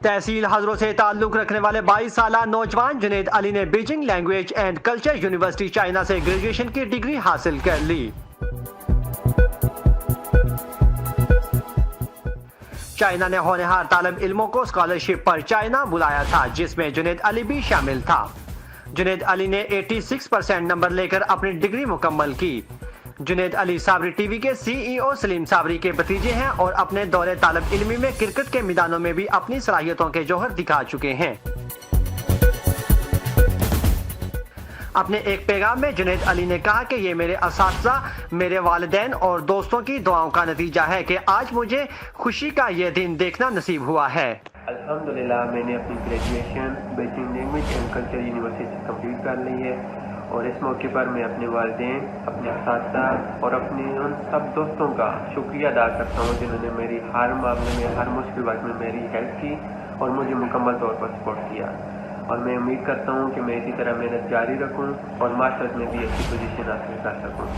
تحصیل حضروں سے تعلق رکھنے والے 22 سالہ نوجوان جنید علی نے Beijing language and culture university China سے گریجویشن کی ڈگری حاصل کر لی۔ چائنا نے ہونہار طالب علموں کو اسکالرشپ پر چائنا بلایا تھا، جس میں جنید علی بھی شامل تھا۔ جنید علی نے 86% نمبر لے کر اپنی ڈگری مکمل کی۔ جنید علی صابری ٹی وی کے سی ای او سلیم صابری کے بھتیجے ہیں اور اپنے دور طالب علمی میں کرکٹ کے میدانوں میں بھی اپنی صلاحیتوں کے جوہر دکھا چکے ہیں۔ اپنے ایک پیغام میں جنید علی نے کہا کہ یہ میرے اساتذہ، میرے والدین اور دوستوں کی دعاؤں کا نتیجہ ہے کہ آج مجھے خوشی کا یہ دن دیکھنا نصیب ہوا ہے۔ الحمدللہ میں نے اپنی graduation Beijing language and culture university سے کمپلیٹ کر لی ہے، اور اس موقع پر میں اپنے والدین، اپنے اساتذہ اور اپنے ان سب دوستوں کا شکریہ ادا کرتا ہوں جنہوں نے میری ہر معاملے میں، ہر مشکل وقت میں میری ہیلپ کی اور مجھے مکمل طور پر سپورٹ کیا، اور میں امید کرتا ہوں کہ میں اسی طرح محنت جاری رکھوں اور ماسٹرز میں بھی اچھی پوزیشن حاصل کر سکوں۔